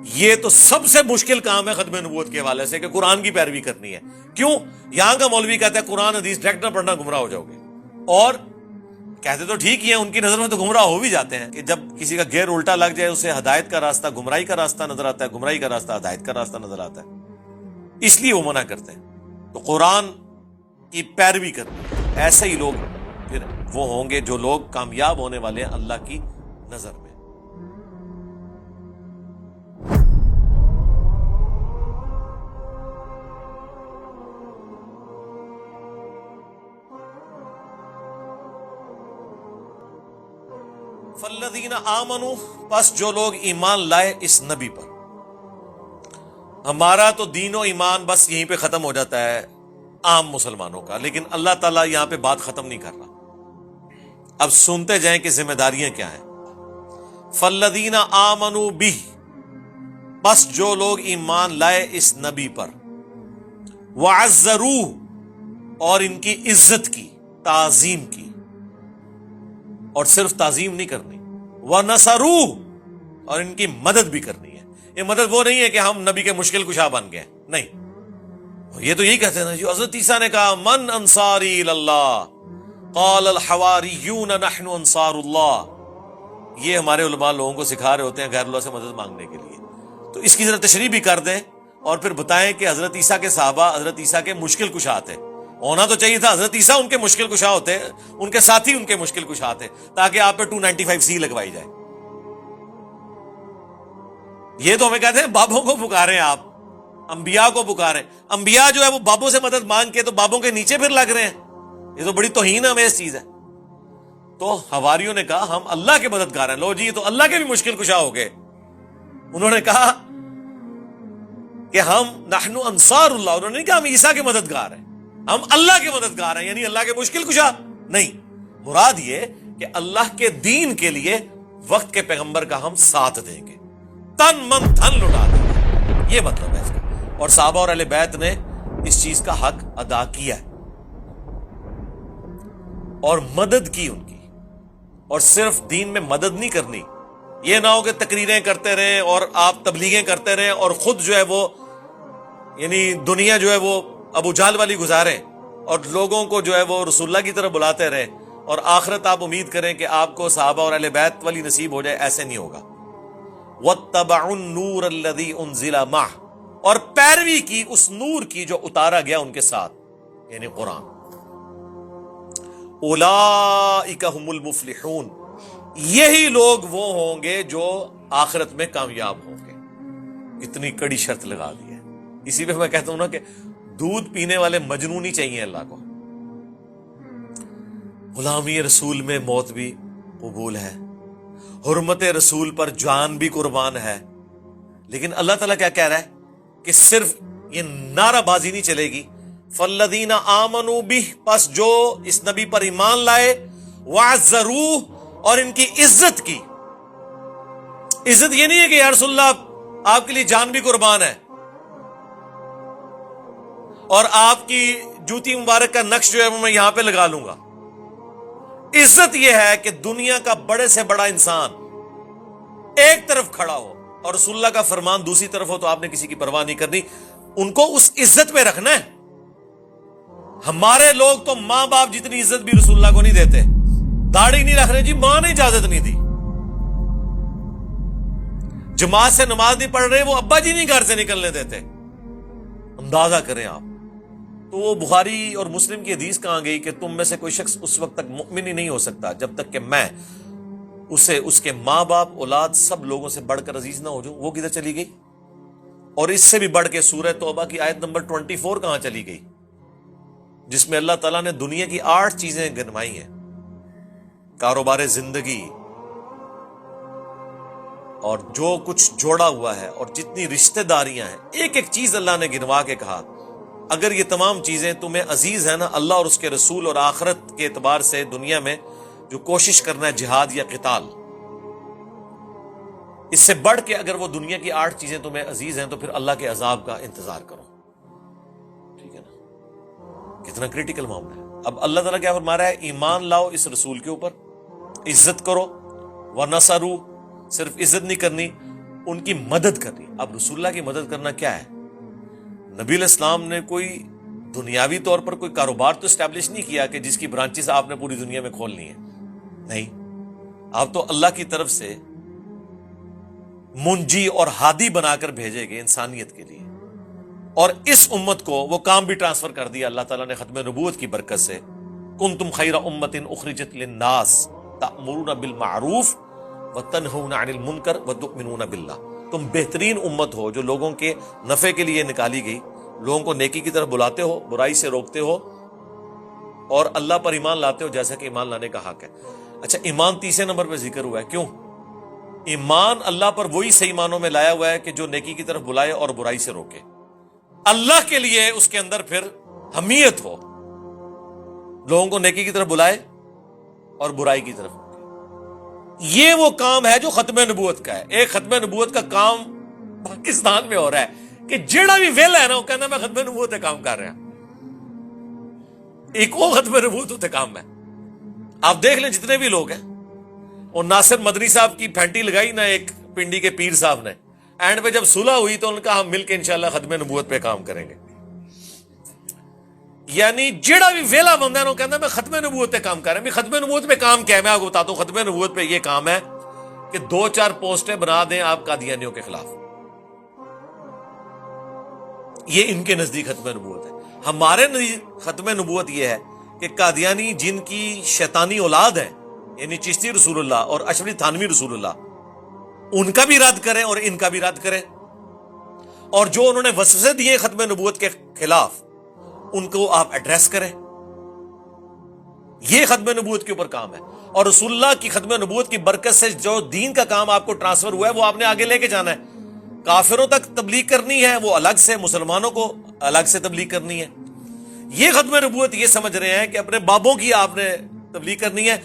یہ تو سب سے مشکل کام ہے ختم نبوت کے حوالے سے کہ قرآن کی پیروی کرنی ہے. کیوں؟ یہاں کا مولوی کہتا ہے قرآن حدیث ڈائریکٹ نہ پڑھنا گمراہ ہو جاؤ گے، اور کہتے تو ٹھیک ہی ہیں، ان کی نظر میں تو گمراہ ہو بھی جاتے ہیں کہ جب کسی کا گیئر الٹا لگ جائے اسے ہدایت کا راستہ گمراہی کا راستہ نظر آتا ہے، گمراہی کا راستہ ہدایت کا راستہ نظر آتا ہے، اس لیے وہ منع کرتے ہیں. تو قرآن کی پیروی کرنی، ایسے ہی لوگ پھر وہ ہوں گے جو لوگ کامیاب ہونے والے ہیں اللہ کی نظر میں. فالذین آمنوا، پس جو لوگ ایمان لائے اس نبی پر. ہمارا تو دین و ایمان بس یہیں پہ ختم ہو جاتا ہے عام مسلمانوں کا، لیکن اللہ تعالیٰ یہاں پہ بات ختم نہیں کر رہا. اب سنتے جائیں کہ ذمہ داریاں کیا ہیں. فالذین آمنوا بہ، پس جو لوگ ایمان لائے اس نبی پر، وعزروہ، اور ان کی عزت کی، تعظیم کی، اور صرف تعظیم نہیں کرنی، وَنَصَرُوهُ، اور ان کی مدد بھی کرنی ہے. یہ مدد وہ نہیں ہے کہ ہم نبی کے مشکل کشا بن گئے، نہیں. یہ تو یہی کہتے ہیں نا جو حضرت عیسیٰ نے کہا من انصاری اللہ قال الحواریون نحن انصار اللہ. یہ ہمارے علماء لوگوں کو سکھا رہے ہوتے ہیں غیر اللہ سے مدد مانگنے کے لیے. تو اس کی ذرا تشریح بھی کر دیں اور پھر بتائیں کہ حضرت عیسیٰ کے صحابہ حضرت عیسیٰ کے مشکل کشا تھے. ہونا تو چاہیے تھا حضرت عیسیٰ ان کے مشکل کشا ہوتے، ان کے ساتھی ان کے مشکل کشا تھے، تاکہ آپ پہ 295C لگوائی جائے. یہ تو ہمیں کہتے ہیں بابوں کو پکاریں، آپ انبیاء کو پکاریں. انبیاء جو ہے وہ بابوں سے مدد مانگ کے تو بابوں کے نیچے پھر لگ رہے ہیں. یہ تو بڑی توہین امیز چیز ہے. تو حواریوں نے کہا ہم اللہ کے مددگار ہیں. لو جی یہ تو اللہ کے بھی مشکل کشا ہو گئے. انہوں نے کہا کہ ہم نحن انصار اللہ، انہوں نے نہیں کہا ہم عیسیٰ کے مددگار ہیں، ہم اللہ کے مددگار ہیں، یعنی اللہ کے مشکل کشا نہیں. مراد یہ کہ اللہ کے دین کے لیے وقت کے پیغمبر کا ہم ساتھ دیں گے، تن من دھن لٹا دیں گے، یہ مطلب ہے اس کا. اور صحابہ اور اہل بیت نے اس چیز کا حق ادا کیا ہے اور مدد کی ان کی. اور صرف دین میں مدد نہیں کرنی، یہ نہ ہو کہ تقریریں کرتے رہیں اور آپ تبلیغیں کرتے رہیں اور خود جو ہے وہ یعنی دنیا جو ہے وہ ابو جہل والی گزاریں اور لوگوں کو جو ہے وہ رسول اللہ کی طرف بلاتے رہیں، اور آخرت آپ امید کریں کہ آپ کو صحابہ اور اہل بیت والی نصیب ہو جائے. ایسے نہیں ہوگا. وَاتَّبَعُوا النُّورَ الَّذِي أُنزِلَ مَعَهُ، اور پیروی کی اس نور کی جو اتارا گیا ان کے ساتھ، یعنی قرآن. أُولَئِكَ هُمُ الْمُفْلِحُونَ، یہی لوگ وہ ہوں گے جو آخرت میں کامیاب ہوں گے. اتنی کڑی شرط لگا دی ہے. اسی پہ میں کہتا ہوں نا کہ دودھ پینے والے مجنونی چاہیے اللہ کو. غلامی رسول میں موت بھی قبول ہے، حرمت رسول پر جان بھی قربان ہے. لیکن اللہ تعالیٰ کیا کہہ رہا ہے کہ صرف یہ نعرہ بازی نہیں چلے گی. فالذین آمنوا بہ، پس جو اس نبی پر ایمان لائے، وعزروہ، اور ان کی عزت کی. عزت یہ نہیں ہے کہ یا رسول اللہ آپ کے لیے جان بھی قربان ہے اور آپ کی جوتی مبارک کا نقش جو ہے وہ میں یہاں پہ لگا لوں گا. عزت یہ ہے کہ دنیا کا بڑے سے بڑا انسان ایک طرف کھڑا ہو اور رسول اللہ کا فرمان دوسری طرف ہو تو آپ نے کسی کی پرواہ نہیں کرنی، ان کو اس عزت پہ رکھنا ہے. ہمارے لوگ تو ماں باپ جتنی عزت بھی رسول اللہ کو نہیں دیتے. داڑھی نہیں رکھ رہے جی، ماں نے اجازت نہیں دی. جماعت سے نماز نہیں پڑھ رہے، وہ ابا جی نہیں گھر سے نکلنے دیتے. اندازہ کریں آپ. تو وہ بخاری اور مسلم کی حدیث کہاں گئی کہ تم میں سے کوئی شخص اس وقت تک مؤمن ہی نہیں ہو سکتا جب تک کہ میں اسے اس کے ماں باپ اولاد سب لوگوں سے بڑھ کر عزیز نہ ہو جاؤں. وہ کدھر چلی گئی؟ اور اس سے بھی بڑھ کے سورہ توبہ کی آیت نمبر 24 کہاں چلی گئی، جس میں اللہ تعالیٰ نے دنیا کی 8 چیزیں گنوائی ہیں. کاروبار زندگی اور جو کچھ جوڑا ہوا ہے اور جتنی رشتہ داریاں ہیں، ایک ایک چیز اللہ نے گنوا کے کہا اگر یہ تمام چیزیں تمہیں عزیز ہیں نا، اللہ اور اس کے رسول اور آخرت کے اعتبار سے دنیا میں جو کوشش کرنا ہے جہاد یا قتال، اس سے بڑھ کے اگر وہ دنیا کی 8 چیزیں تمہیں عزیز ہیں تو پھر اللہ کے عذاب کا انتظار کرو. ٹھیک ہے نا؟ کتنا کریٹیکل معاملہ ہے. اب اللہ تعالیٰ کیا فرما رہا ہے؟ ایمان لاؤ اس رسول کے اوپر، عزت کرو. وَنَصَرُوا، صرف عزت نہیں کرنی، ان کی مدد کرنی. اب رسول اللہ کی مدد کرنا کیا ہے؟ نبی علیہ السلام نے کوئی دنیاوی طور پر کوئی کاروبار تو اسٹیبلش نہیں کیا کہ جس کی برانچز آپ نے پوری دنیا میں کھولنی ہے. نہیں، آپ تو اللہ کی طرف سے منجی اور ہادی بنا کر بھیجے گئے انسانیت کے لیے. اور اس امت کو وہ کام بھی ٹرانسفر کر دیا اللہ تعالیٰ نے ختم نبوت کی برکت سے. کنتم خیر امت اخرجت للناس تأمرون بالمعروف وتنہون عن المنکر وتؤمنون باللہ. تم بہترین امت ہو جو لوگوں کے نفع کے لیے نکالی گئی، لوگوں کو نیکی کی طرف بلاتے ہو، برائی سے روکتے ہو، اور اللہ پر ایمان لاتے ہو جیسا کہ ایمان لانے کا حق ہے. اچھا، ایمان تیسرے نمبر پہ ذکر ہوا ہے. کیوں؟ ایمان اللہ پر وہی صحیح معنوں میں لایا ہوا ہے کہ جو نیکی کی طرف بلائے اور برائی سے روکے. اللہ کے لیے اس کے اندر پھر حمیت ہو، لوگوں کو نیکی کی طرف بلائے اور برائی کی طرف روکے. یہ وہ کام ہے جو ختم نبوت کا ہے. ایک ختم نبوت کا کام پاکستان میں ہو رہا ہے کہ جیڑا بھی ویلا ہے نا وہ کہنا میں ختم نبوت کا کام کر رہا. ایک وہ ختم نبوت ہوتے کام ہے. آپ دیکھ لیں جتنے بھی لوگ ہیں، اور ناصر مدنی صاحب کی پھینٹی لگائی نا ایک پنڈی کے پیر صاحب نے، اینڈ پہ جب صلح ہوئی تو ان کا ہم مل کے انشاءاللہ ختم نبوت پہ کام کریں گے. یعنی جیڑا بھی ویلا بندہ ہے نا وہ کہنا میں ختم نبوت پہ کام کر رہا ہوں. ختم نبوت پہ کام کیا ہے میں آپ کو بتاتا ہوں. ختم نبوت پہ یہ کام ہے کہ 2-4 پوسٹیں بنا دیں آپ قادیانیوں کے خلاف. یہ ان کے نزدیک ختم نبوت ہے. ہمارے نزدیک ختم نبوت یہ ہے کہ قادیانی جن کی شیطانی اولاد ہے، یعنی چشتی رسول اللہ اور اشرفی تھانوی رسول اللہ، ان کا بھی رد کریں اور ان کا بھی رد کریں، اور جو انہوں نے وسوسے دیے ختم نبوت کے خلاف ان کو آپ ایڈریس کریں. یہ ختم نبوت کے اوپر کام ہے. اور رسول اللہ کی ختم نبوت کی برکت سے جو دین کا کام آپ کو ٹرانسفر ہوا ہے وہ آپ نے آگے لے کے جانا ہے. کافروں تک تبلیغ کرنی ہے وہ الگ سے، مسلمانوں کو الگ سے تبلیغ کرنی ہے. یہ ختم نبوت یہ سمجھ رہے ہیں کہ اپنے بابوں کی آپ نے تبلیغ کرنی ہے،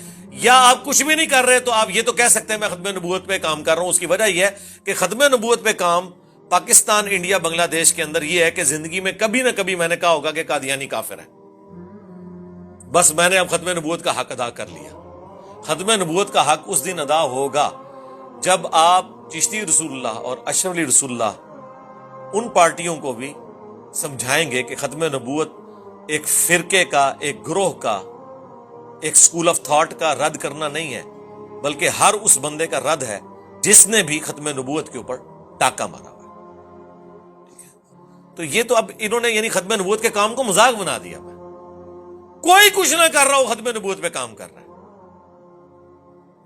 یا آپ کچھ بھی نہیں کر رہے تو آپ یہ تو کہہ سکتے ہیں میں ختم نبوت پہ کام کر رہا ہوں. اس کی وجہ یہ ہے کہ ختم نبوت پہ کام پاکستان، انڈیا، بنگلہ دیش کے اندر یہ ہے کہ زندگی میں کبھی نہ کبھی میں نے کہا ہوگا کہ قادیانی کافر ہے. بس میں نے اب ختم نبوت کا حق ادا کر لیا. ختم نبوت کا حق اس دن ادا ہوگا جب آپ چشتی رسول اللہ اور اشرف علی رسول اللہ ان پارٹیوں کو بھی سمجھائیں گے کہ ختم نبوت ایک فرقے کا، ایک گروہ کا، ایک سکول آف تھاٹ کا رد کرنا نہیں ہے، بلکہ ہر اس بندے کا رد ہے جس نے بھی ختم نبوت کے اوپر ٹاکا مارا ہوا. تو یہ تو اب انہوں نے یعنی ختم نبوت کے کام کو مذاق بنا دیا. کوئی کچھ نہ کر رہا ہو ختم نبوت پہ کام کر رہا ہے.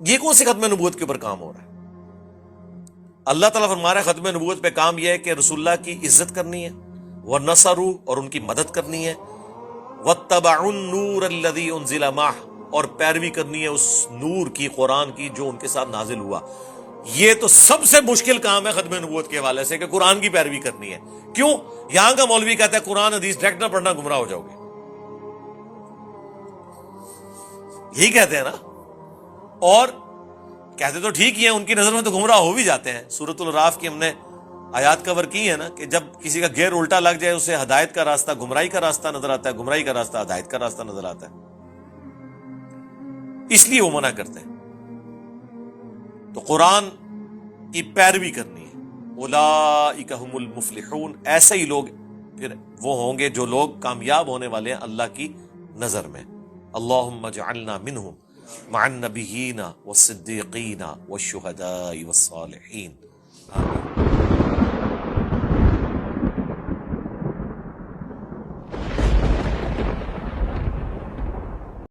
یہ کون سی ختم نبوت کے اوپر کام ہو رہا ہے؟ اللہ تعالیٰ فرما رہا ہے ختم نبوت پہ کام یہ ہے کہ رسول اللہ کی عزت کرنی ہے، وَنَصَرُوا اور ان کی مدد کرنی ہے، وَاتَّبَعُوا النُّورَ الَّذِي أُنزِلَ مَعَهُ اور پیروی کرنی ہے اس نور کی، قرآن کی جو ان کے ساتھ نازل ہوا. یہ تو سب سے مشکل کام ہے ختم نبوت کے حوالے سے کہ قرآن کی پیروی کرنی ہے. کیوں؟ یہاں کا مولوی کہتا ہے قرآن حدیث ڈائریکٹ نہ پڑھنا گمراہ ہو جاؤ گے. یہی کہتے ہیں نا، اور کہتے تو ٹھیک ہی ہیں، ان کی نظر میں تو گمراہ ہو بھی جاتے ہیں. سورۃ الاعراف کی ہم نے آیات کور کی ہے نا کہ جب کسی کا گیئر الٹا لگ جائے اسے ہدایت کا راستہ گمراہی کا راستہ نظر آتا ہے، گمراہی کا راستہ ہدایت کا راستہ نظر آتا ہے، اس لیے وہ منع کرتے ہیں. تو قرآن کی پیروی کرنی ہے. اولئک ھم المفلحون، ایسے ہی لوگ پھر وہ ہوں گے جو لوگ کامیاب ہونے والے ہیں اللہ کی نظر میں. اللہم اجعلنا منہم مع النبیین والصدیقین والشہداء والصالحین. آمین.